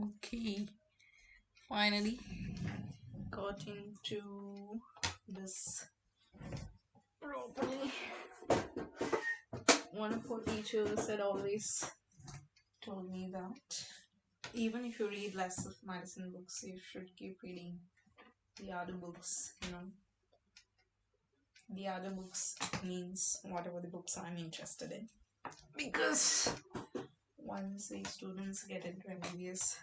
Okay, finally got into this properly. One of our teachers had always told me that even if you read less of medicine books, you should keep reading the other books. The other books means whatever the books I'm interested in. Because once the students get into MBBS,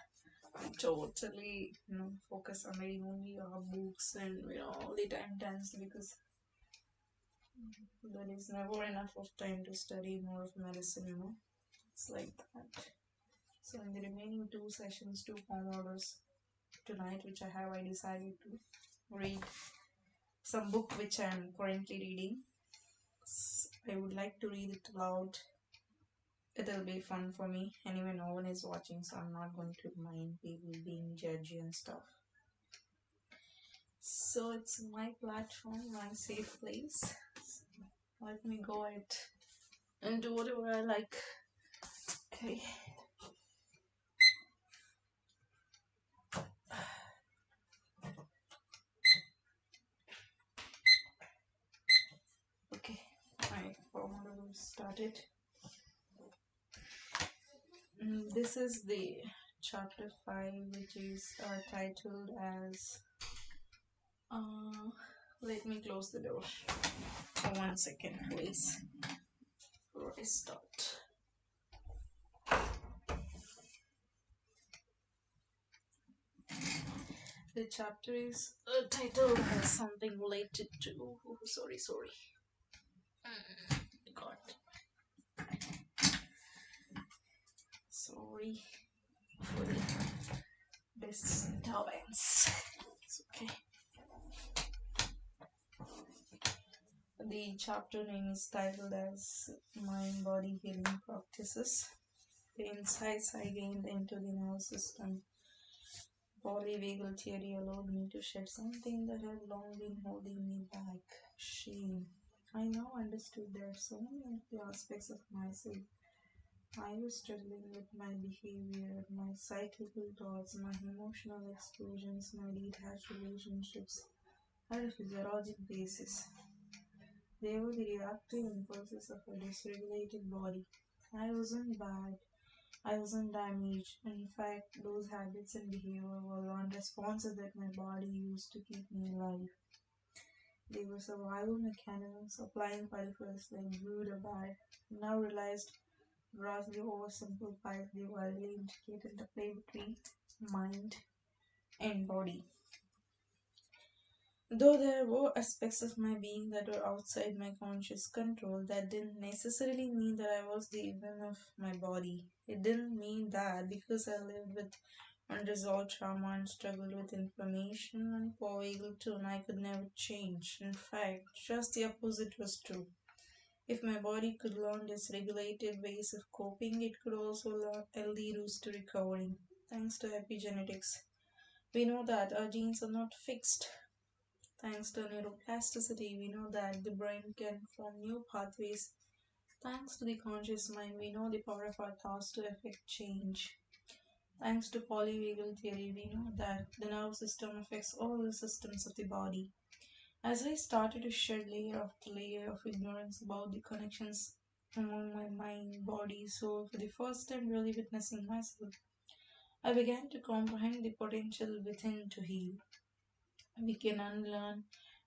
we totally focus on reading only our books and all the time tense because there is never enough of time to study more of medicine. It's like that. So in the remaining two sessions, two form orders tonight, which I decided to read some book which I'm currently reading. I would like to read it aloud. It'll be fun for me. Anyway, no one is watching, so I'm not going to mind people being judgy and stuff. So it's my platform, my safe place. Let me go ahead and do whatever I like. Okay. Okay. My formula started. This is the chapter 5, which is titled as. Uh, Let me close the door for 1 second, please, before I start. The chapter is titled as something related to. Oh, sorry. God. Sorry for the disturbance. It's okay. The chapter name is titled as Mind Body Healing Practices. The insights I gained into the nervous system polyvagal theory allowed me to shed something that had long been holding me back: shame. I now understood that so many of the aspects of myself I was struggling with: my behavior, my cyclical thoughts, my emotional explosions, my detached relationships, had a physiologic basis. They were the reactive impulses of a dysregulated body. I wasn't bad. I wasn't damaged. In fact, those habits and behavior were learned responses that my body used to keep me alive. They were survival mechanisms applying peripherals like good or bad. Now realized, grossly oversimplified, they widely intricate interplay between mind and body. Though there were aspects of my being that were outside my conscious control, that didn't necessarily mean that I was the villain of my body. It didn't mean that because I lived with unresolved trauma and struggled with inflammation and poor vagal tone, I could never change. In fact, just the opposite was true. If my body could learn dysregulated ways of coping, it could also learn healthy routes to recovering. Thanks to epigenetics, we know that our genes are not fixed. Thanks to neuroplasticity, we know that the brain can form new pathways. Thanks to the conscious mind, we know the power of our thoughts to affect change. Thanks to polyvagal theory, we know that the nervous system affects all the systems of the body. As I started to shed layer after layer of ignorance about the connections among my mind, body, soul, for the first time really witnessing myself, I began to comprehend the potential within to heal. We can unlearn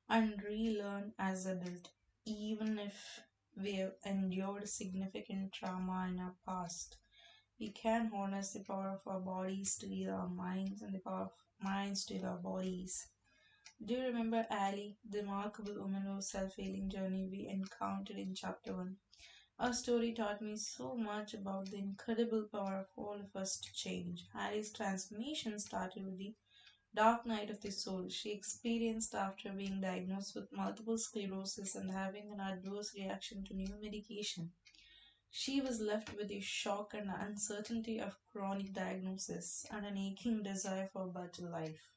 and relearn as adults, even if we have endured significant trauma in our past. We can harness the power of our bodies to heal our minds and the power of minds to heal our bodies. Do you remember Ali, the remarkable woman whose self-healing journey we encountered in chapter 1? Her story taught me so much about the incredible power of all of us to change. Ali's transformation started with the dark night of the soul she experienced after being diagnosed with multiple sclerosis and having an adverse reaction to new medication. She was left with the shock and uncertainty of chronic diagnosis and an aching desire for a better life.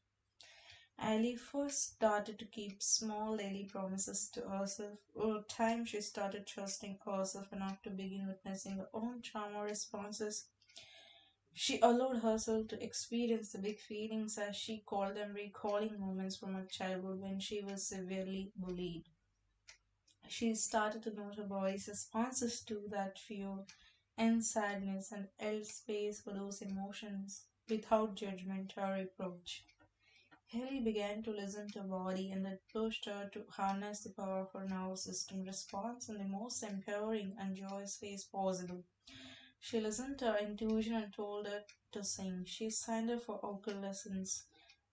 Ali first started to keep small daily promises to herself. Over time, she started trusting herself enough to begin witnessing her own trauma responses She allowed herself to experience the big feelings, as she called them, recalling moments from her childhood when she was severely bullied. She started to note her body's responses to that fear and sadness and held space for those emotions without judgment or reproach. Haley began to listen to her body, and that pushed her to harness the power of her nervous system response in the most empowering and joyous ways possible. She listened to her intuition and told her to sing. She signed up for vocal lessons,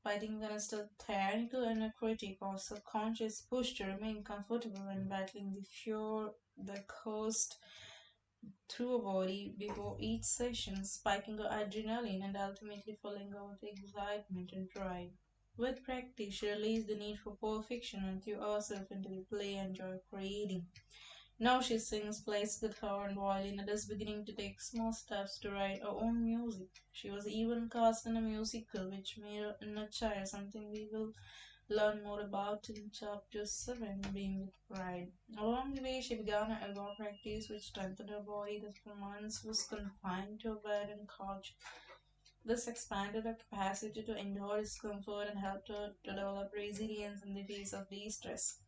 fighting against a tyrannical inner critic or subconscious push to remain comfortable and battling the fear that coursed through her body before each session, spiking her adrenaline and ultimately filling her with excitement and pride. With practice, she released the need for perfection and threw herself into the play and joy of creating. Now she sings, plays guitar and violin, and is beginning to take small steps to write her own music. She was even cast in a musical which made her inner child, something we will learn more about in chapter 7, Being with Pride. Along the way, she began a yoga practice which strengthened her body that for months was confined to a bed and couch. This expanded her capacity to endure discomfort and helped her to develop resilience in the face of stress.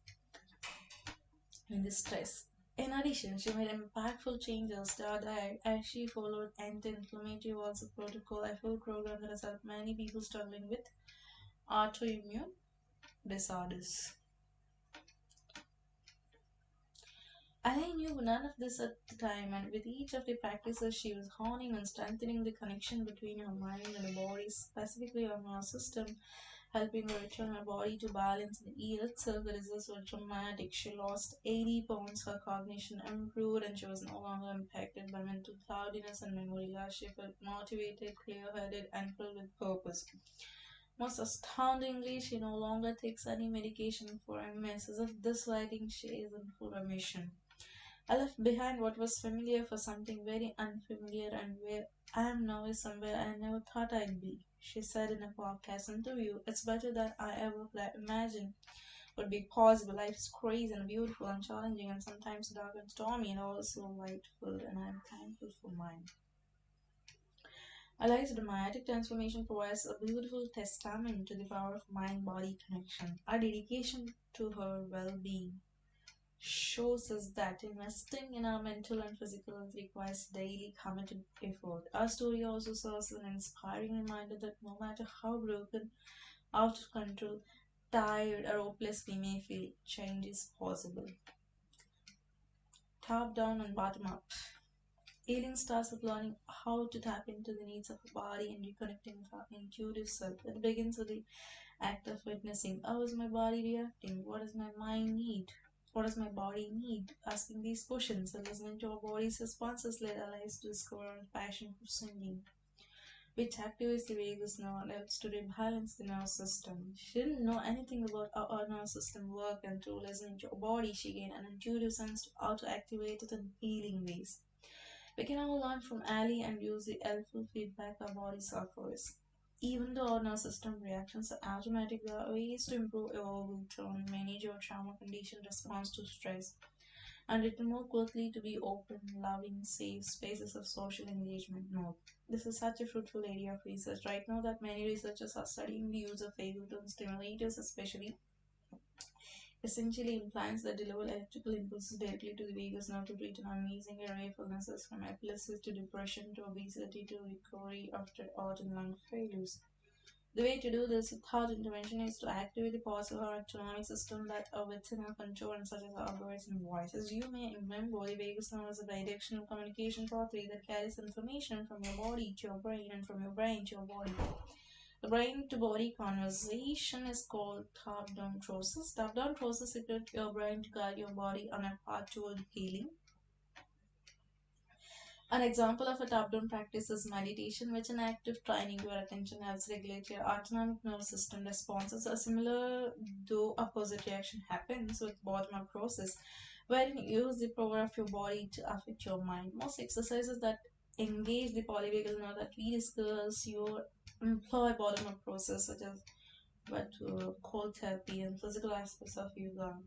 In addition, she made impactful changes to her diet as she followed anti-inflammatory walls of protocol, a full program that has helped many people struggling with autoimmune disorders. I knew none of this at the time, and with each of the practices, she was honing and strengthening the connection between her mind and her body, specifically her nervous system, helping her return her body to balance and heal itself. The results were dramatic. She lost 80 pounds, her cognition improved, and she was no longer impacted by mental cloudiness and memory loss. She felt motivated, clear headed, and filled with purpose. Most astoundingly, she no longer takes any medication for MS, as if this writing she is in full remission. I left behind what was familiar for something very unfamiliar, and where I am now is somewhere I never thought I'd be. She said in a podcast interview, "It's better than I ever imagined would be possible. Life is crazy and beautiful and challenging and sometimes dark and stormy and also light filled, and I'm thankful for mine." Ali's dramatic transformation provides a beautiful testament to the power of mind body connection. Our dedication to her well being shows us that investing in our mental and physical health requires daily committed effort. Our story also serves as an inspiring reminder that no matter how broken, out of control, tired, or hopeless we may feel, change is possible. Top down and bottom up. Healing starts with learning how to tap into the needs of the body and reconnecting with our intuitive self. It begins with the act of witnessing. How is my body reacting? What does my mind need? What does my body need? Asking these questions and listening to our body's responses led our lives to discover our passion for singing, which activates the vagus nerve and helps to rebalance the nervous system. She didn't know anything about how our nervous system worked, and through listening to her body, she gained an intuitive sense of how to activate it in healing ways. We can all learn from Ali and use the helpful feedback our body offers. Even though our nervous system reactions are automatic, there are ways to improve our will tone, manage our trauma condition response to stress, and return more quickly to be open, loving, safe spaces of social engagement. No, this is such a fruitful area of research right now that many researchers are studying the use of vagal tone stimulators, especially essentially implants that deliver electrical impulses directly to the vagus nerve to treat an amazing array of illnesses from epilepsy to depression to obesity to recovery after heart and lung failures. The way to do this without intervention is to activate the parts of our autonomic system that are within our control, and such as our breath and voice. As you may remember, the vagus nerve is a bidirectional communication pathway that carries information from your body to your brain and from your brain to your body. The brain to body conversation is called top down process. Top down process equips your brain to guide your body on a path toward healing. An example of a top down practice is meditation, which in active training your attention helps regulate your autonomic nervous system responses. A similar though opposite reaction happens with bottom up process, where you use the power of your body to affect your mind. Most exercises that engage the polyvagal nerve that we discuss your employ bottom up process such as cold therapy and physical aspects of yoga.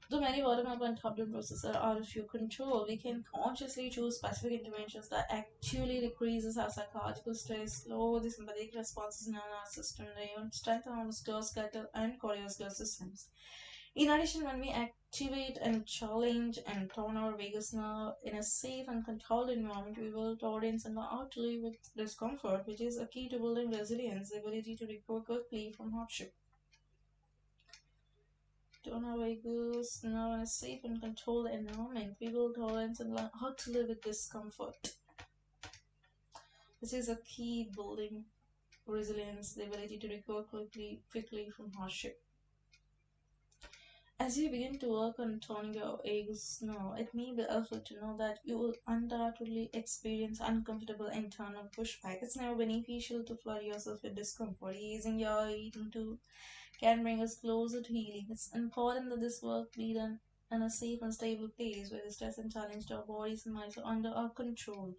Though many bottom-up and top-down processes are out of your control, we can consciously choose specific interventions that actually decreases our psychological stress, lower the sympathetic responses in our nervous system, and even strengthen our musculoskeletal and cardiovascular systems. In addition, when we activate and challenge and tone our vagus nerve in a safe and controlled environment, we will tolerance and learn to live with discomfort, which is a key to building resilience, the ability to recover quickly from hardship. Tone our vagus nerve in a safe and controlled environment, we will tolerance and learn how to live with discomfort. This is a key building resilience, the ability to recover quickly from hardship. As you begin to work on toning your egos now, it may be helpful to know that you will undoubtedly experience uncomfortable internal pushback. It's never beneficial to flood yourself with discomfort. Easing your eating too can bring us closer to healing. It's important that this work be done in a safe and stable place where the stress and challenge to our bodies and minds are under our control.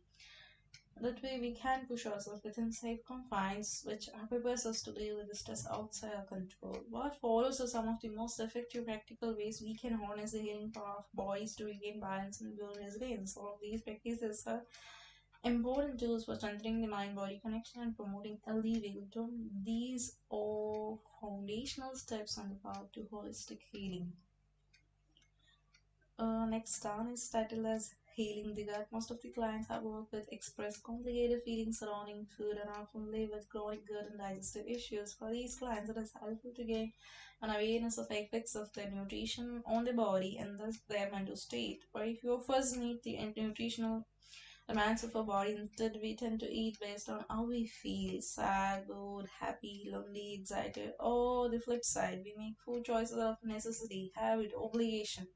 That way, we can push ourselves within safe confines, which prepares us to deal with the stress outside our control. What follows are some of the most effective practical ways we can harness the healing power of bodies to regain balance and build resilience. All of these practices are important tools for strengthening the mind body connection and promoting healthy wisdom. These are foundational steps on the path to holistic healing. Next down is titled as Healing the Gut. Most of the clients I work with express complicated feelings surrounding food and often live with chronic gut and digestive issues. For these clients, it is helpful to gain an awareness of the effects of their nutrition on the body and thus their mental state. Or if you first need the nutritional demands of our body, instead we tend to eat based on how we feel sad, bored, happy, lonely, excited, or the flip side, we make food choices out of necessity, habit, obligation.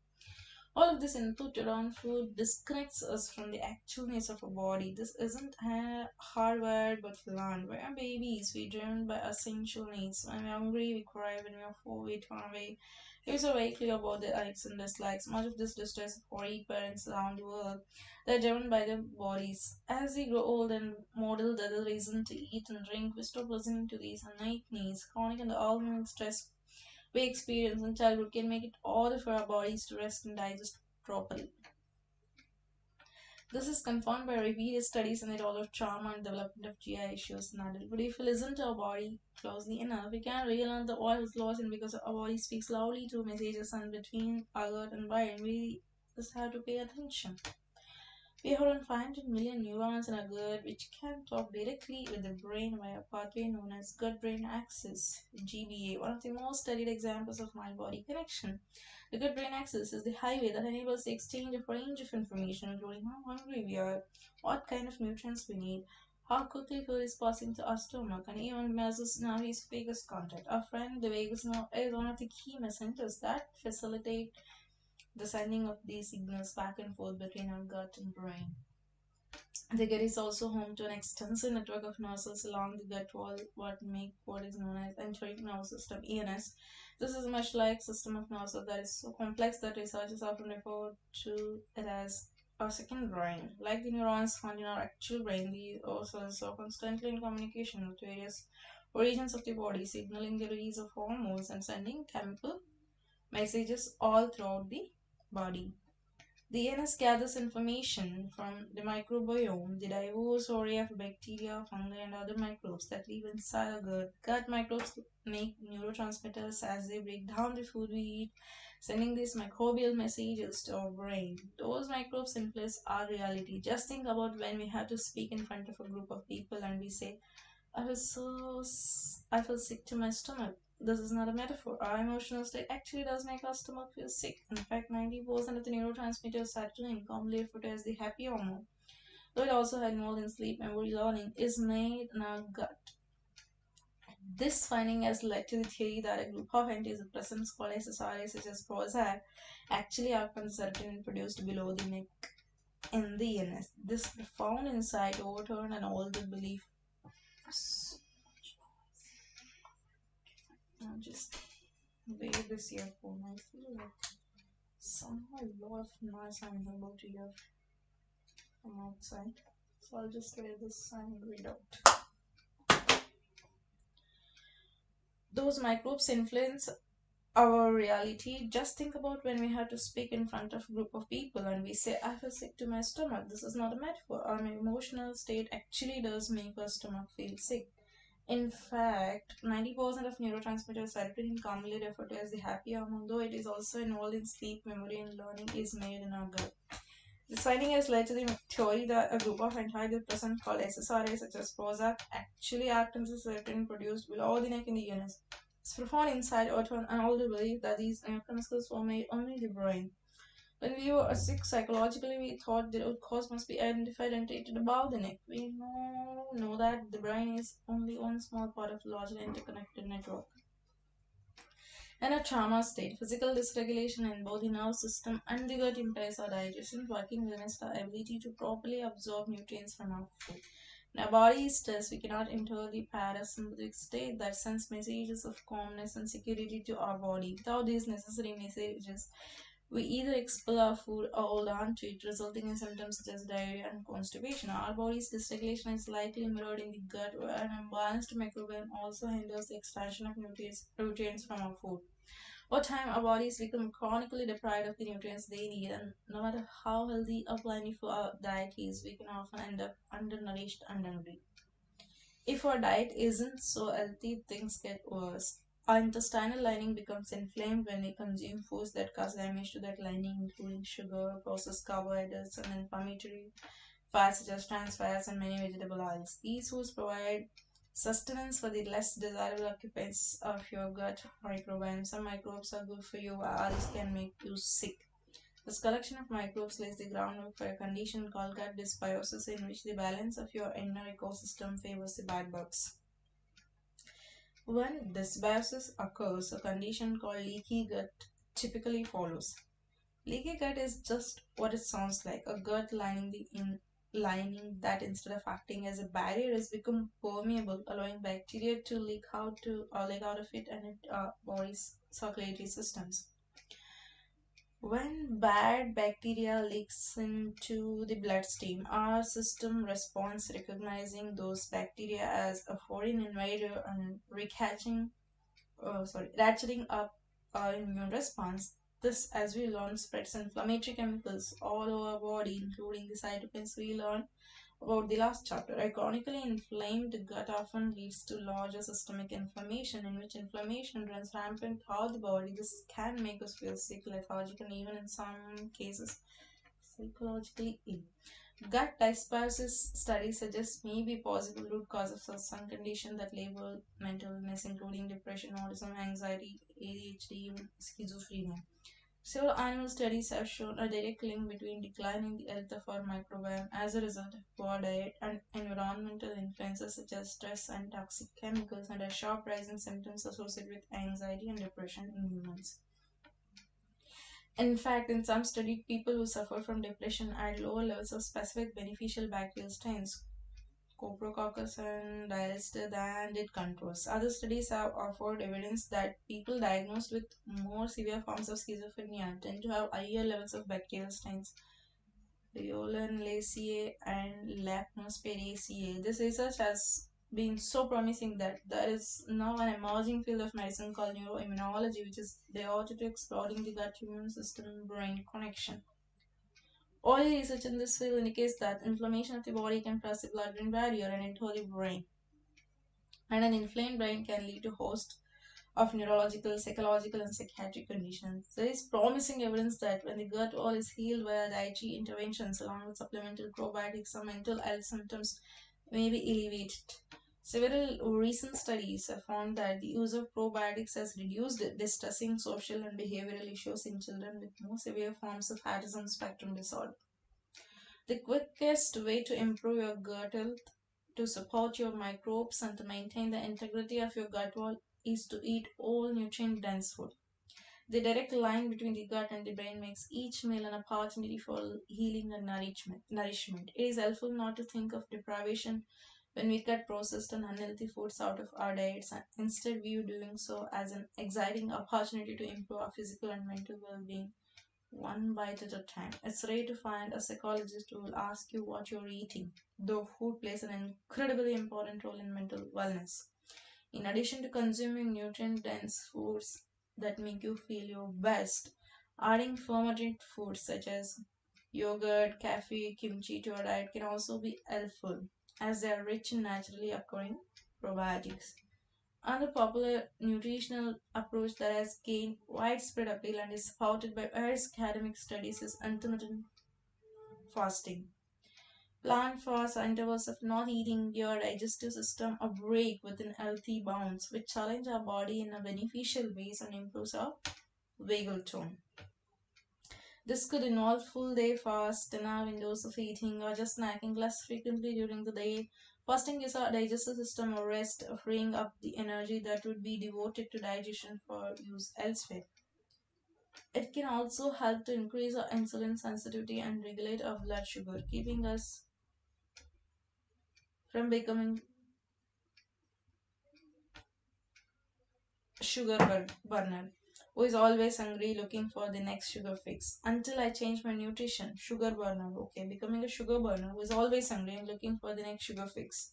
All of this input around food disconnects us from the actual needs of our body. This isn't hardwired but learned. We're babies, we're driven by essential needs. When we're hungry, we cry. When we're full, we turn away. Here's are very clear about their likes and dislikes. Much of this distress of 40 parents around the world, they're driven by their bodies. As we grow old and model the reason to eat and drink, we stop listening to these innate needs. Chronic and all stress we experience in childhood can make it harder for our bodies to rest and digest properly. This is confirmed by repeated studies on the role of trauma and development of GI issues in adulthood. If we listen to our body closely enough, we can relearn the what was lost, and because our body speaks loudly through messages and between our gut and brain, we just have to pay attention. We have around 500 million neurons in our gut which can talk directly with the brain via a pathway known as gut brain axis GBA, one of the most studied examples of mind body connection. The gut brain axis is the highway that enables the exchange of a range of information, including how hungry we are, what kind of nutrients we need, how quickly food is passing to our stomach, and even measures nervous vagus contact. Our friend the vagus nerve is one of the key messengers that facilitate the sending of these signals back and forth between our gut and brain. The gut is also home to an extensive network of nerves along the gut wall, what make what is known as enteric nervous system (ENS). This is a much like system of nerves that is so complex that researchers often refer to it as our second brain. Like the neurons found in our actual brain, the cells are constantly in communication with various regions of the body, signaling the release of hormones and sending chemical messages all throughout the body. The NS gathers information from the microbiome, the diverse array of bacteria, fungi, and other microbes that live inside our gut. Gut microbes make neurotransmitters as they break down the food we eat, sending these microbial messages to our brain. Those microbes influence our reality. Just think about when we have to speak in front of a group of people and we say, I feel sick to my stomach. This is not a metaphor. Our emotional state actually does make our stomach feel sick. In fact, 90% of the neurotransmitter serotonin, commonly referred to as the happy hormone, though it also involved in sleep, memory, learning, is made in our gut. This finding has led to the theory that a group of antidepressants called SSRIs such as Prozac actually act on serotonin produced below the neck in the illness. This profound insight overturned an older belief. I'll just wear this earphone. I feel like somehow a lot of noise I'm able to hear from outside. So I'll just wear this and read out. Those microbes influence our reality. Just think about when we have to speak in front of a group of people and we say, I feel sick to my stomach. This is not a metaphor. Our emotional state actually does make our stomach feel sick. In fact, 90% of neurotransmitters serotonin, commonly referred to as the happy hormone, though it is also involved in sleep, memory, and learning, is made in our gut. This finding has led to the theory that a group of antidepressants called SSRIs, such as Prozac, actually act as a serotonin produced below the neck in the unit. It's profound insight out an older belief that these neurochemicals were made only in the brain. When we were sick psychologically, we thought the root cause must be identified and treated above the neck. We know that the brain is only one small part of a largely interconnected network. In a trauma state, physical dysregulation in both the nervous system and the gut impairs our digestion, working against our ability to properly absorb nutrients from our food. When our body is stressed, we cannot enter the parasympathetic state that sends messages of calmness and security to our body. Without these necessary messages, we either expel our food or hold on to it, resulting in symptoms such as diarrhea and constipation. Our body's dysregulation is likely mirrored in the gut, where an imbalanced microbiome also hinders the extraction of nutrients from our food. Over time, our bodies become chronically deprived of the nutrients they need, and no matter how healthy or plentiful our diet is, we can often end up undernourished and hungry. If our diet isn't so healthy, things get worse. Our intestinal lining becomes inflamed when we consume foods that cause damage to that lining, including sugar, processed carbohydrates, and inflammatory fats such as trans fats and many vegetable oils. These foods provide sustenance for the less desirable occupants of your gut microbiome. Some microbes are good for you, while others can make you sick. This collection of microbes lays the groundwork for a condition called gut dysbiosis, in which the balance of your inner ecosystem favors the bad bugs. When dysbiosis occurs, a condition called leaky gut typically follows. Leaky gut is just what it sounds like, a gut lining that instead of acting as a barrier has become permeable, allowing bacteria to leak out of it and its body's circulatory systems. When bad bacteria leaks into the bloodstream, our system responds, recognizing those bacteria as a foreign invader and ratcheting up our immune response. This, as we learn, spreads inflammatory chemicals all over our body, including the cytokines we learned about the last chapter. A chronically inflamed gut often leads to larger systemic inflammation, in which inflammation runs rampant throughout the body. This can make us feel sick, lethargic, and even in some cases psychologically ill. Gut dysbiosis studies suggest may be possible root cause of some condition that label mental illness, including depression, autism, anxiety, ADHD, even schizophrenia. Several animal studies have shown a direct link between declining the health of our microbiome as a result of poor diet and environmental influences such as stress and toxic chemicals, and a sharp rise in symptoms associated with anxiety and depression in humans. In fact, in some studies, people who suffer from depression had lower levels of specific beneficial bacterial strains, Coprococcus and Dialystor, than did controls. Other studies have offered evidence that people diagnosed with more severe forms of schizophrenia tend to have higher levels of bacterial strains, Riolanacea and Lactobacillus. This research has been so promising that there is now an emerging field of medicine called neuroimmunology, which is devoted to exploring the gut immune system brain connection. Early research in this field indicates that inflammation of the body can cross the blood-brain barrier and enter the brain, and an inflamed brain can lead to a host of neurological, psychological, and psychiatric conditions. There is promising evidence that when the gut wall is healed via dietary interventions along with supplemental probiotics, some mental health symptoms may be alleviated. Several recent studies have found that the use of probiotics has reduced distressing social and behavioral issues in children with more severe forms of autism spectrum disorder. The quickest way to improve your gut health, to support your microbes, and to maintain the integrity of your gut wall is to eat all nutrient dense food. The direct line between the gut and the brain makes each meal an opportunity for healing and nourishment. It is helpful not to think of deprivation when we cut processed and unhealthy foods out of our diets, and instead view doing so as an exciting opportunity to improve our physical and mental well-being one bite at a time. It's rare to find a psychologist who will ask you what you're eating, though food plays an incredibly important role in mental wellness. In addition to consuming nutrient dense foods, that make you feel your best. Adding fermented foods such as yogurt, coffee, kimchi to your diet can also be helpful as they are rich in naturally occurring probiotics. Another popular nutritional approach that has gained widespread appeal and is supported by various academic studies is intermittent fasting. Plan fast intervals of not eating your digestive system a break within healthy bounds, which challenge our body in a beneficial ways and improves our vagal tone. This could involve full day fast, 10-hour windows of eating, or just snacking less frequently during the day. Fasting gives our digestive system a rest, freeing up the energy that would be devoted to digestion for use elsewhere. It can also help to increase our insulin sensitivity and regulate our blood sugar, keeping us from becoming burner who is always hungry looking for the next sugar fix. Until I change my nutrition, sugar burner, okay, becoming a sugar burner who is always hungry and looking for the next sugar fix.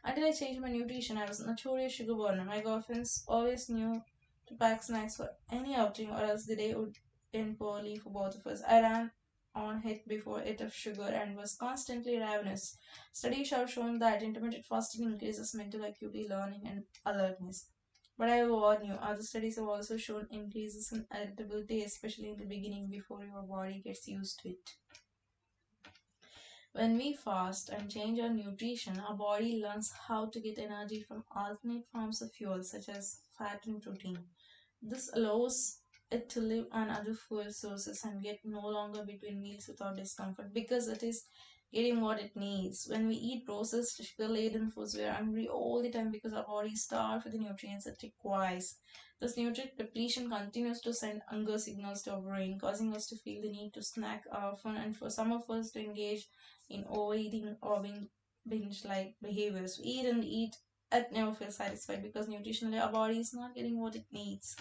Until I changed my nutrition, I was a notorious sugar burner. My girlfriends always knew to pack snacks for any outing, or else the day would end poorly for both of us. I ran on hit before it of sugar and was constantly ravenous. Studies have shown that intermittent fasting increases mental acuity, learning, and alertness. But I will warn you, other studies have also shown increases in irritability, especially in the beginning before your body gets used to it. When we fast and change our nutrition, our body learns how to get energy from alternate forms of fuel such as fat and protein. This allows it to live on other fuel sources and get no longer between meals without discomfort because it is getting what it needs. When we eat processed sugar laden foods, we are hungry all the time because our body is starved for the nutrients it requires. This nutrient depletion continues to send hunger signals to our brain, causing us to feel the need to snack often and for some of us to engage in overeating or binge like behaviors. We eat and eat and never feel satisfied because nutritionally our body is not getting what it needs.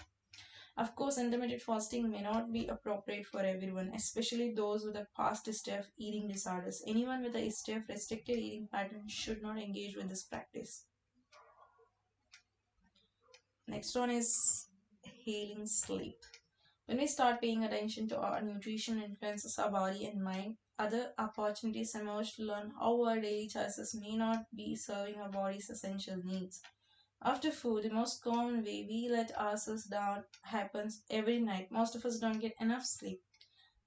Of course, intermittent fasting may not be appropriate for everyone, especially those with a past history of eating disorders. Anyone with a history of restricted eating patterns should not engage with this practice. Next one is healing sleep. When we start paying attention to our nutrition influences our body and mind, other opportunities emerge to learn how our daily choices may not be serving our body's essential needs. After food, the most common way we let ourselves down happens every night. Most of us don't get enough sleep.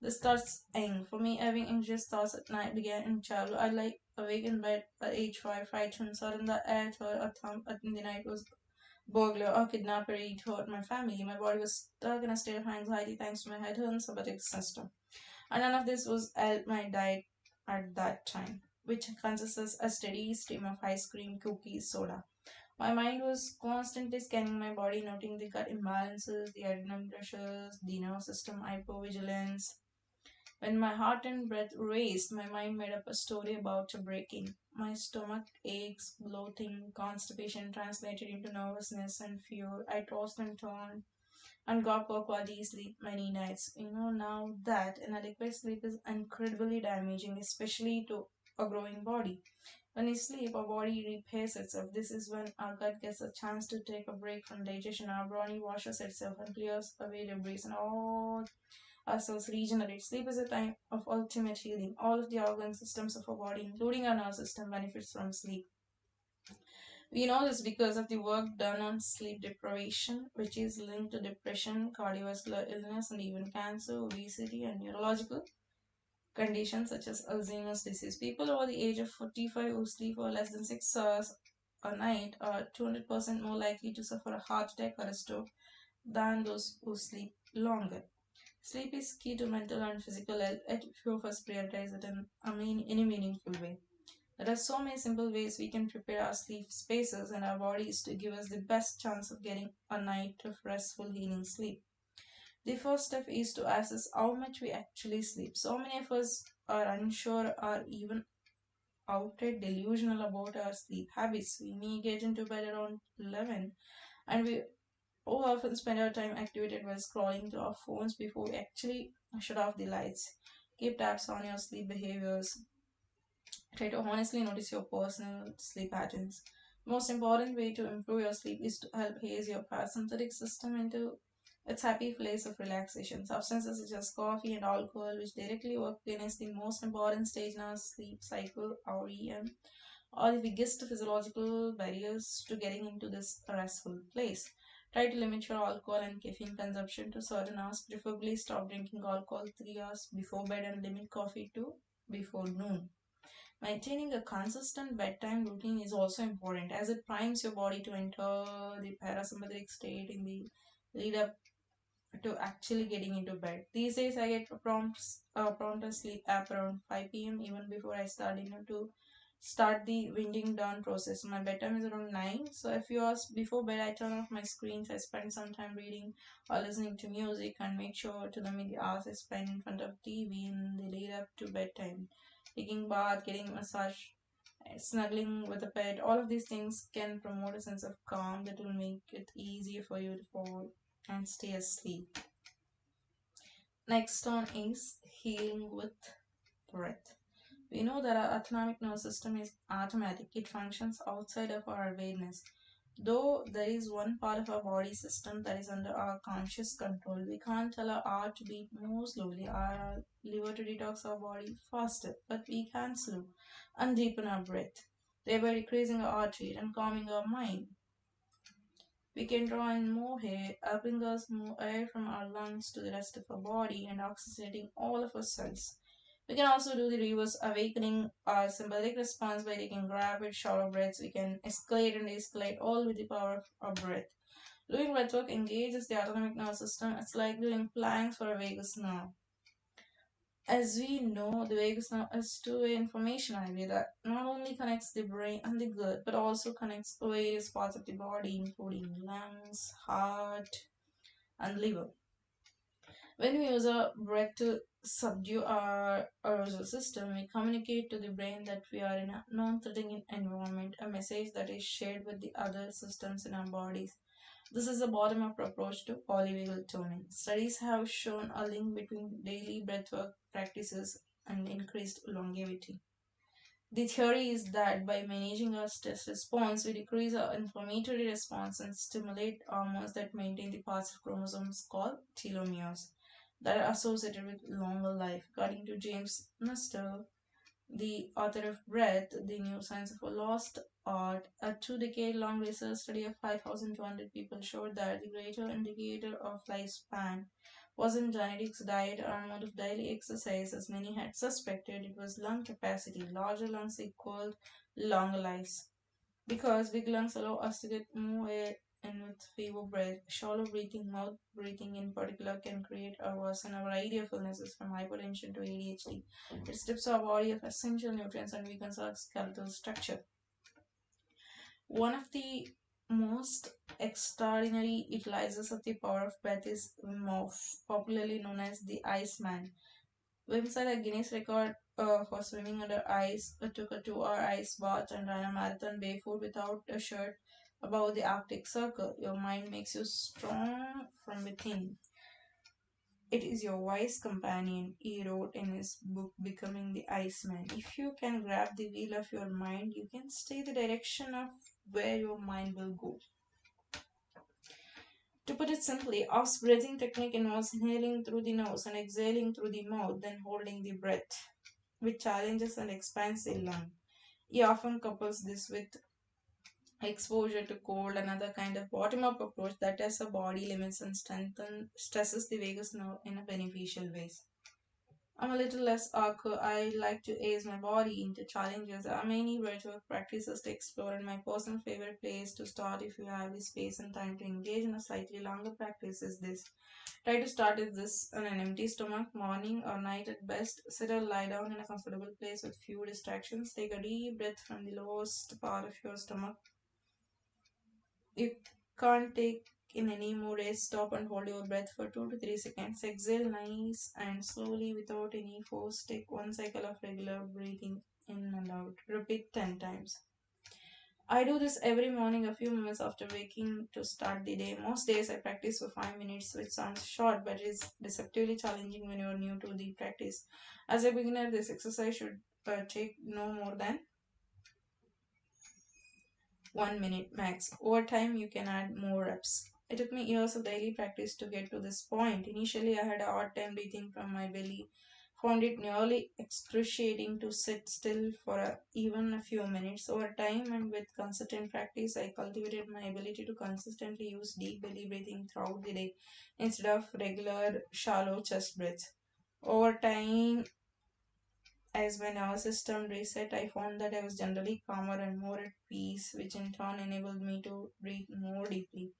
This starts young. For me, having anxious thoughts at night began in childhood. I like awake in bed at age 5, frightened, or in the air, or a thump in the night was burglar or kidnapper hurt my family. My body was stuck in a state of anxiety thanks to my head and sympathetic system. And none of this was help my diet at that time, which consists of a steady stream of ice cream, cookies, soda. My mind was constantly scanning my body, noting the gut imbalances, the adrenal pressures, the nervous system hypervigilance. When my heart and breath raced, my mind made up a story about a break-in. My stomach aches, bloating, constipation translated into nervousness and fear. I tossed and turned and got poor quality sleep many nights. Now that inadequate sleep is incredibly damaging, especially to a growing body. When we sleep, our body repairs itself. This is when our gut gets a chance to take a break from digestion. Our body washes itself and clears away debris, and all our cells regenerate. Sleep is a time of ultimate healing. All of the organ systems of our body, including our nervous system, benefits from sleep. We know this because of the work done on sleep deprivation, which is linked to depression, cardiovascular illness, and even cancer, obesity, and neurological conditions such as Alzheimer's disease. People over the age of 45 who sleep for less than 6 hours a night are 200% more likely to suffer a heart attack or a stroke than those who sleep longer. Sleep is key to mental and physical health, yet few of us prioritize it in any meaningful way. There are so many simple ways we can prepare our sleep spaces and our bodies to give us the best chance of getting a night of restful, healing sleep. The first step is to assess how much we actually sleep. So many of us are unsure or even outright delusional about our sleep habits. We may get into bed around 11 and we often spend our time activated while scrolling through our phones before we actually shut off the lights. Keep tabs on your sleep behaviors. Try to honestly notice your personal sleep patterns. Most important way to improve your sleep is to help haze your parasympathetic system into It's happy place of relaxation. Substances such as coffee and alcohol, which directly work against the most important stage in our sleep cycle, REM, are the biggest physiological barriers to getting into this restful place. Try to limit your alcohol and caffeine consumption to certain hours. Preferably stop drinking alcohol 3 hours before bed and limit coffee to before noon. Maintaining a consistent bedtime routine is also important as it primes your body to enter the parasympathetic state in the lead up to actually getting into bed. These days, I get prompt to sleep app around 5 p.m. even before I start the winding down process. My bedtime is around 9, so a few hours before bed, I turn off my screens. I spend some time reading or listening to music and make sure to limit the hours I spend in front of TV in the lead up to bedtime. Taking bath, getting massage, snuggling with a pet, all of these things can promote a sense of calm that will make it easier for you to fall and stay asleep. Next one is healing with breath. We know that our autonomic nervous system is automatic, it functions outside of our awareness. Though there is one part of our body system that is under our conscious control, we can't tell our heart to beat more slowly, our liver to detox our body faster, but we can slow and deepen our breath, thereby decreasing our heart rate and calming our mind. We can draw in more air, helping us move air from our lungs to the rest of our body and oxygenating all of our cells. We can also do the reverse, awakening our sympathetic response by taking rapid, shallow breaths. We can escalate and escalate all with the power of our breath. Doing breathwork engages the autonomic nervous system. It's like doing planks for a vagus nerve. As we know, the vagus nerve is two-way information highway that not only connects the brain and the gut, but also connects various parts of the body, including lungs, heart, and liver. When we use our breath to subdue our arousal system, we communicate to the brain that we are in a non-threatening environment, a message that is shared with the other systems in our bodies. This is a bottom-up approach to polyvagal toning. Studies have shown a link between daily breathwork practices and increased longevity. The theory is that by managing our stress response, we decrease our inflammatory response and stimulate hormones that maintain the parts of chromosomes called telomeres that are associated with longer life. According to James Nestor, the author of Breath, The New Science of a Lost Art, a 2 decade long research study of 5,200 people showed that the greater indicator of lifespan wasn't genetics, diet, or amount of daily exercise as many had suspected. It was lung capacity. Larger lungs equaled longer lives. Because big lungs allow us to get more air in with fewer breath, shallow breathing, mouth breathing in particular can create or worsen a variety of illnesses from hypertension to ADHD. It strips our body of essential nutrients and weakens our skeletal structure. One of the most extraordinary utilizers of the power of breath is Wim Hof, popularly known as the Iceman. Wim set a Guinness record for swimming under ice, took a 2 hour ice bath, and ran a marathon barefoot without a shirt above the Arctic Circle. Your mind makes you strong from within. It is your wise companion, he wrote in his book Becoming the Iceman. If you can grab the wheel of your mind, you can stay the direction of where your mind will go. To put it simply, Off's breathing technique involves inhaling through the nose and exhaling through the mouth, then holding the breath, which challenges and expands the lung. He often couples this with exposure to cold, another kind of bottom-up approach that tests the body limits and stresses the vagus nerve in a beneficial ways. I'm a little less awkward. I like to ease my body into challenges. There are many breathwork practices to explore, and my personal favorite place to start if you have the space and time to engage in a slightly longer practice is this. Try to start with this on an empty stomach, morning or night at best. Sit or lie down in a comfortable place with few distractions. Take a deep breath from the lowest part of your stomach. You can't take in any more air, stop and hold your breath for 2 to 3 seconds. Exhale nice and slowly without any force. Take one cycle of regular breathing in and out. Repeat 10 times. I do this every morning a few minutes after waking to start the day. Most days I practice for 5 minutes, which sounds short but is deceptively challenging when you are new to the practice. As a beginner, this exercise should take no more than 1 minute max. Over time, you can add more reps. It took me years of daily practice to get to this point. Initially, I had a hard time breathing from my belly, found it nearly excruciating to sit still for even a few minutes. Over time and with consistent practice, I cultivated my ability to consistently use deep belly breathing throughout the day instead of regular shallow chest breaths. Over time, as my nervous system reset, I found that I was generally calmer and more at peace, which in turn enabled me to breathe more deeply.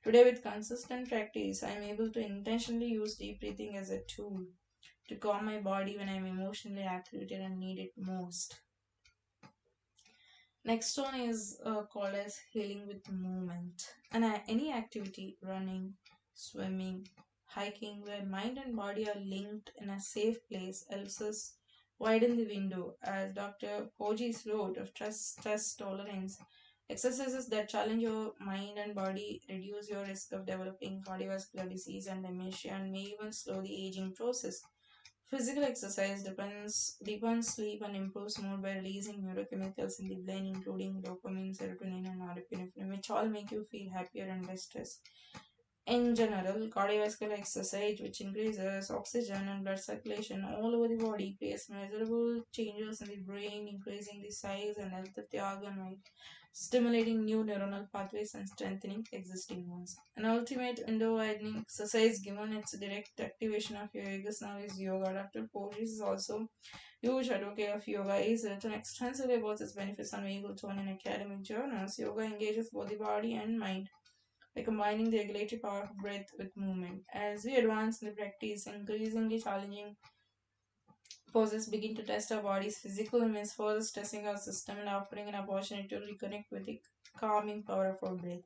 Today, with consistent practice, I am able to intentionally use deep breathing as a tool to calm my body when I am emotionally activated and need it most. Next one is called as healing with movement. And any activity, running, swimming, hiking, where mind and body are linked in a safe place helps us widen the window. As Dr. Pogis wrote of stress tolerance, exercises that challenge your mind and body reduce your risk of developing cardiovascular disease and dementia and may even slow the aging process. Physical exercise deepens sleep and improves mood by releasing neurochemicals in the brain, including dopamine, serotonin, and norepinephrine, which all make you feel happier and less stressed. In general, cardiovascular exercise, which increases oxygen and blood circulation all over the body, creates measurable changes in the brain, increasing the size and health of the organ, stimulating new neuronal pathways and strengthening existing ones. An ultimate window-widening exercise, given its direct activation of your vagus nerve, is yoga. Dr. Porges is also huge advocate of yoga. He's written extensively about its benefits on vagal tone in academic journals. Yoga engages both the body and mind by combining the regulatory power of breath with movement. As we advance in the practice, increasingly challenging poses begin to test our body's physical limits, further stressing our system and offering an opportunity to reconnect with the calming power of our breath.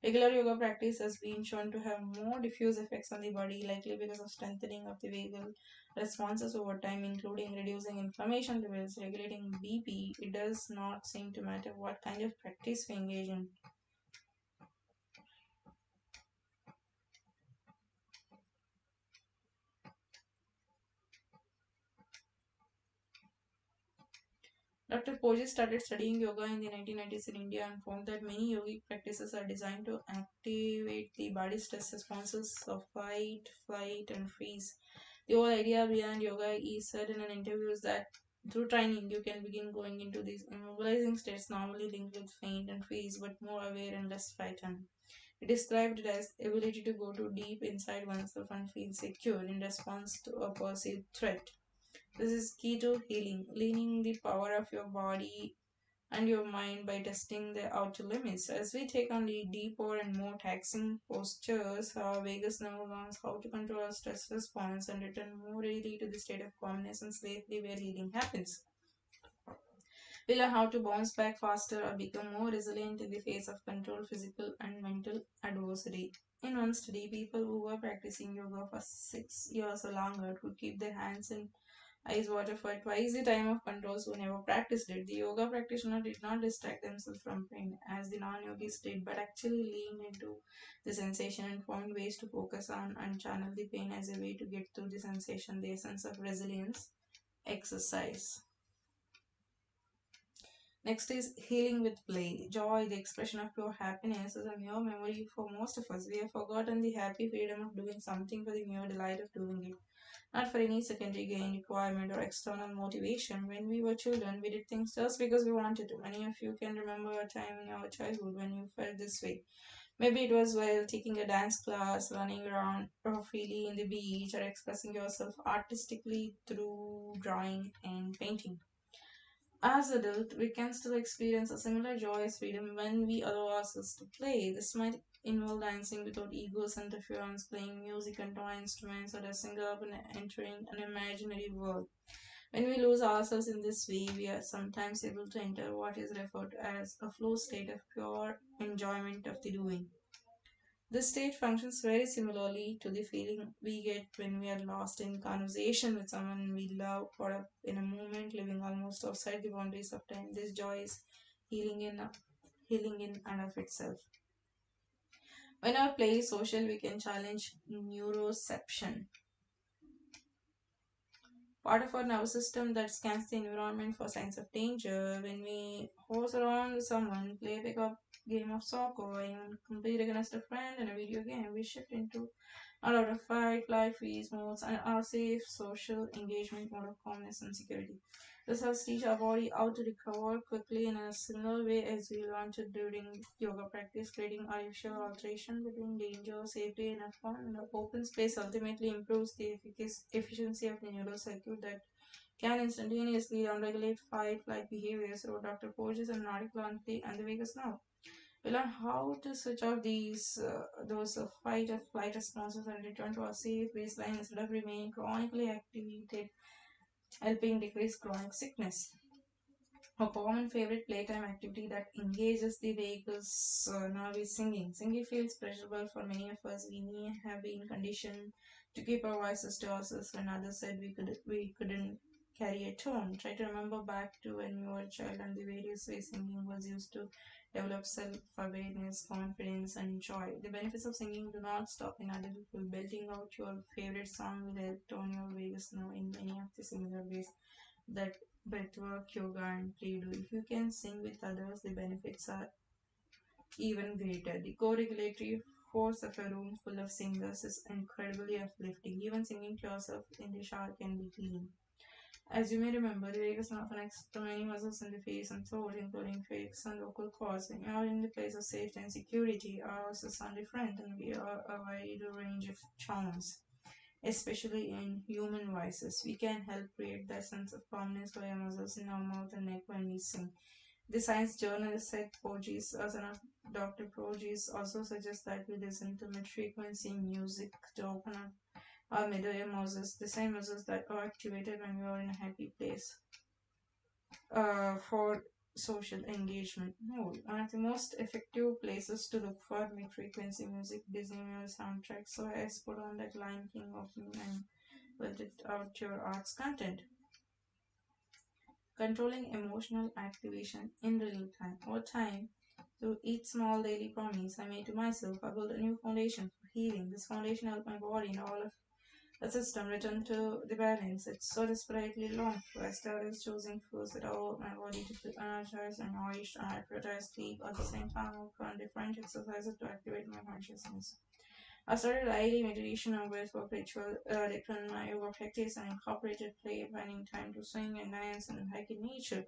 Regular yoga practice has been shown to have more diffuse effects on the body, likely because of strengthening of the vagal responses over time, including reducing inflammation levels, regulating BP. It does not seem to matter what kind of practice we engage in. Dr. Pojji started studying yoga in the 1990s in India and found that many yogic practices are designed to activate the body's stress responses of fight, flight, and freeze. The whole idea behind yoga, he said in an interview, is that through training you can begin going into these immobilizing states normally linked with faint and freeze, but more aware and less frightened. He described it as ability to go too deep inside oneself and feel secure in response to a perceived threat. This is key to healing, leaning the power of your body and your mind by testing the outer limits. As we take on the deeper and more taxing postures, our vagus nerve learns how to control our stress response and return more readily to the state of calmness and safely where healing happens. We learn how to bounce back faster or become more resilient in the face of controlled physical and mental adversity. In one study, people who were practicing yoga for 6 years or longer could keep their hands in ice water for twice the time of controls who never practiced it. The yoga practitioner did not distract themselves from pain as the non yogis did, but actually leaned into the sensation and found ways to focus on and channel the pain as a way to get through the sensation, the essence of resilience exercise. Next is healing with play. Joy, the expression of pure happiness, is a mere memory for most of us. We have forgotten the happy freedom of doing something for the mere delight of doing it, not for any secondary gain, requirement, or external motivation. When we were children, we did things just because we wanted to. Many of you can remember a time in your childhood when you felt this way. Maybe it was while taking a dance class, running around or freely in the beach, or expressing yourself artistically through drawing and painting. As adults, we can still experience a similar joyous freedom when we allow ourselves to play. This might involve dancing without egos interference, playing music and toy instruments, or dressing up and entering an imaginary world. When we lose ourselves in this way, we are sometimes able to enter what is referred to as a flow state of pure enjoyment of the doing. This state functions very similarly to the feeling we get when we are lost in conversation with someone we love, caught up in a moment, living almost outside the boundaries of time. This joy is healing in healing in and of itself. When our play is social, we can challenge neuroception, part of our nervous system that scans the environment for signs of danger. When we horse around with someone, play pick up game of soccer or even compete against a friend in a video game, we shift into a lot of fight, flight, freeze modes, and our safe social engagement mode of calmness and security. This helps teach our body how to recover quickly in a similar way as we learned to during yoga practice, creating artificial alteration between danger, safety, and a fun and an open space ultimately improves the efficiency of the neural circuit that can instantaneously downregulate fight flight behaviors through Dr. Porges and article on play and the Vegas now. We learn how to switch off those fight or flight responses and return to our safe baseline instead of remaining chronically activated, helping decrease chronic sickness. A common favorite playtime activity that engages the vehicles now is singing. Singing feels pleasurable for many of us. We may have been conditioned to keep our voices to ourselves when others said we couldn't carry a tone. Try to remember back to when you were a child and the various ways singing was used to develop self-awareness, confidence, and joy. The benefits of singing do not stop in adulthood. Belting out your favorite song will help tone your vagus nerve in many of the similar ways that breathwork, yoga, and play do. If you can sing with others, the benefits are even greater. The co-regulatory force of a room full of singers is incredibly uplifting. Even singing to yourself in the shower can be healing. As you may remember, the vagus nerve connects to many muscles in the face and throat, including face and vocal cords. When you are in the place of safety and security, ours is different, and we are a wide range of charms, especially in human voices. We can help create that sense of calmness for our muscles in our mouth and neck when we sing. The science journal said Porges, son of Dr. Porges, also suggests that we listen to mid-frequency music to open up our middle ear muscles, the same muscles that are activated when we are in a happy place for social engagement mode. One of the most effective places to look for mid-frequency music, Disney music soundtracks. So I put on that Lion King of me and build it out your arts content. Controlling emotional activation in real time. Over time, through each small daily promise I made to myself, I built a new foundation for healing. This foundation helped my body and all of the system return to the balance it's so desperately long for. I started choosing foods that allow my body to feel energized and nourished, and I prioritized sleep at the same time. I worked on different exercises to activate my consciousness. I started daily meditation and breathwork ritual in my yoga practice and incorporated play, finding time to sing and dance and hike in nature.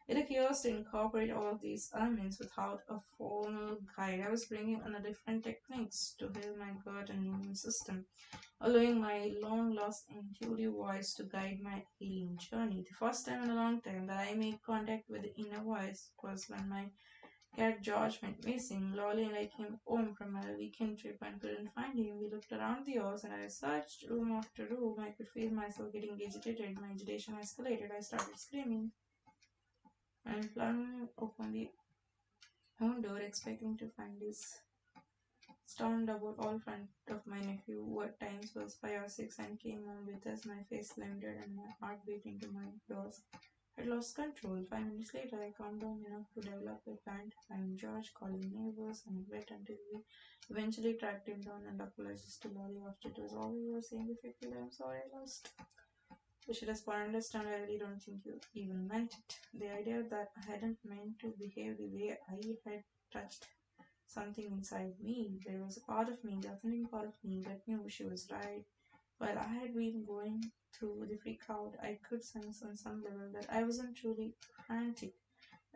It took years to incorporate all of these elements without a formal guide. I was bringing on a different techniques to heal my gut and immune system, allowing my long lost intuitive voice to guide my healing journey. The first time in a long time that I made contact with the inner voice was when my cat George went missing. Lolly and I came home from a weekend trip and couldn't find him. We looked around the house and I searched room after room. I could feel myself getting agitated. My agitation escalated. I started screaming and flung open the own door, expecting to find his stormed about all front of my nephew, who at times was 5 or 6 and came home with us, my face limited and my heart beat into my ears. I lost control. 5 minutes later, I calmed down enough to develop a plan to find George, calling neighbors, and wait until we eventually tracked him down and apologized to Lolly after it was all we were saying effectively. I'm sorry I lost. You should understand, I really don't think you even meant it. The idea that I hadn't meant to behave the way I had touched something inside me. There was a part of me, the authentic part of me, that knew she was right. While I had been going through the freak out, I could sense on some level that I wasn't truly frantic.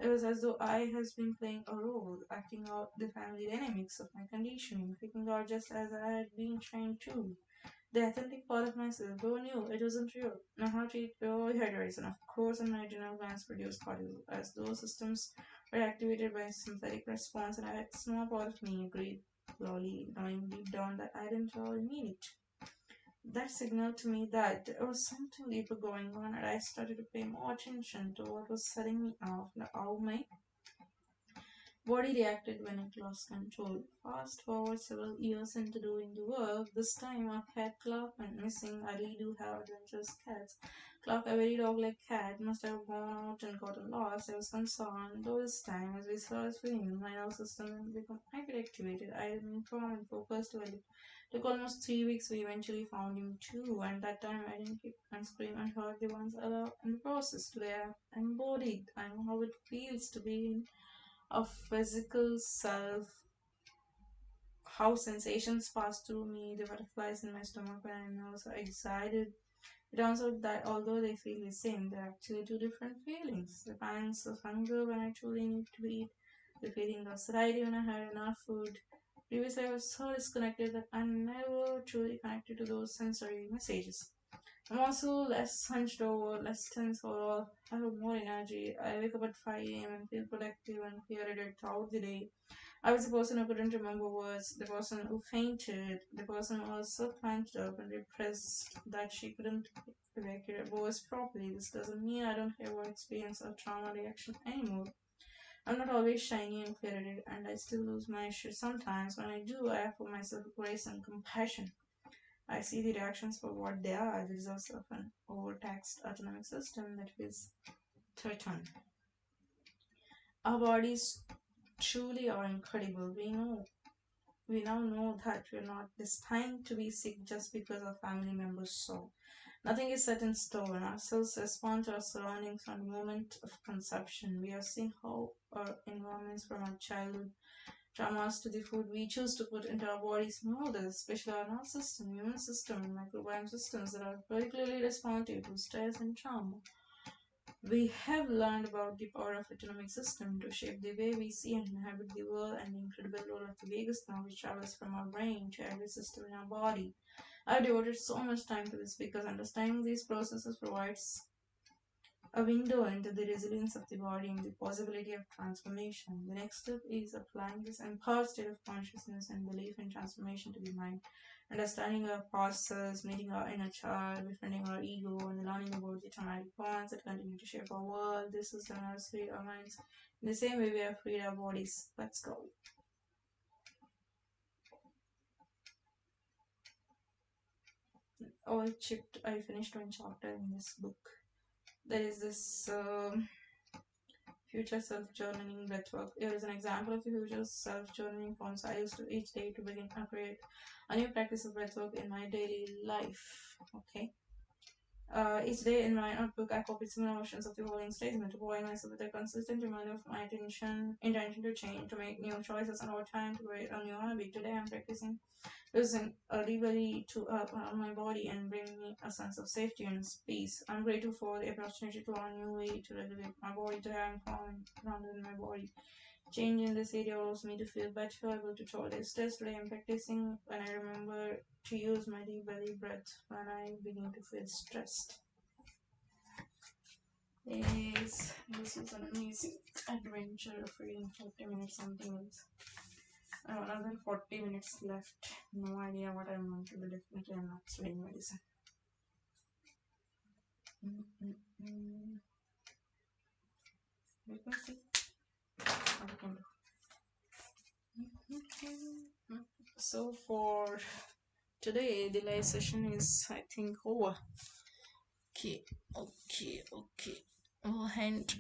It was as though I had been playing a role, acting out the family dynamics of my conditioning, freaking out just as I had been trained to. The authentic part of myself, though knew it wasn't real. My heart rate hydrates, and of course, and my adrenal glands produced cortisol, as those systems were activated by a sympathetic response, and a small part of me agreed, slowly, knowing deep down that I didn't really mean it. That signaled to me that there was something deeper going on, and I started to pay more attention to what was setting me off, like how my body reacted when it lost control. Fast forward several years into doing the work. This time our cat Clark went missing. I really do have adventurous cats. Clark, a very dog-like cat, must have gone out and gotten lost. I was concerned. Though this time, as we saw his film, my nervous system had become hyperactivated. I had been calm and focused well. It took almost 3 weeks. We eventually found him too, and that time I didn't kick and scream and hurt the ones in the process. Today I'm embodied. I know how it feels to be of physical self, how sensations pass through me, the butterflies in my stomach when I'm also excited. It turns out that although they feel the same, they're actually two different feelings. The pangs of hunger when I truly need to eat, the feeling of satiety when I had enough food. Previously, I was so disconnected that I never truly connected to those sensory messages. I'm also less hunched over, less tense overall. I have more energy. I wake up at 5 a.m. and feel productive and clear-headed throughout the day. I was the person who couldn't remember words, the person who fainted, the person who was so clenched up and depressed that she couldn't evacuate words properly. This doesn't mean I don't ever experience a trauma reaction anymore. I'm not always shiny and clear-headed, and I still lose my shit sometimes. When I do, I offer myself grace and compassion. I see the reactions for what they are, the results of an overtaxed autonomic system that feels threatened. Our bodies truly are incredible. We now know that we're not destined to be sick just because our family members so. Nothing is set in stone. Our cells respond to our surroundings from the moment of conception. We have seen how our environments from our childhood traumas to the food we choose to put into our bodies mold us, especially our nervous system, immune system, and microbiome systems that are particularly responsive to stress and trauma. We have learned about the power of autonomic system to shape the way we see and inhabit the world, and the incredible role of the vagus nerve which travels from our brain to every system in our body. I've devoted so much time to this because understanding these processes provides a window into the resilience of the body and the possibility of transformation. The next step is applying this empowered state of consciousness and belief in transformation to the mind, understanding our past selves, meeting our inner child, befriending our ego, and learning about the traumatic bonds that continue to shape our world. This is the nursery our minds. In the same way we have freed our bodies. Let's go. Oh, I finished one chapter in this book. There is this future self-journaling breathwork. Here is an example of the future self-journaling forms I use to each day to begin and create a new practice of breathwork in my daily life. Okay. Each day in my notebook, I copied similar versions of the following statement to provide myself with a consistent reminder of my intention to change, to make new choices, and over time to create a new habit. Today, I'm practicing using a delivery to on my body and bring me a sense of safety and peace. I'm grateful for the opportunity to learn a new way to regulate my body. Today, I'm calm, grounded in my body. Change in this area allows me to feel better, able to tolerate stress. Today, I'm practicing when I remember to use my deep belly breath when I begin to feel stressed. Yes, this is an amazing adventure of reading 40 minutes something else. I have another 40 minutes left. No idea what I'm going to do. Definitely, I'm not studying medicine. Let me see what I can do. So, for today, the live session is, I think, over. Okay. Oh, and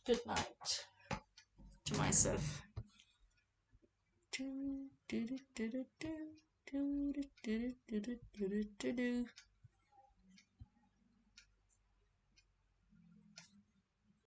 good night to myself. Do, do, do, do, do, do, do, do, do, do, do, do.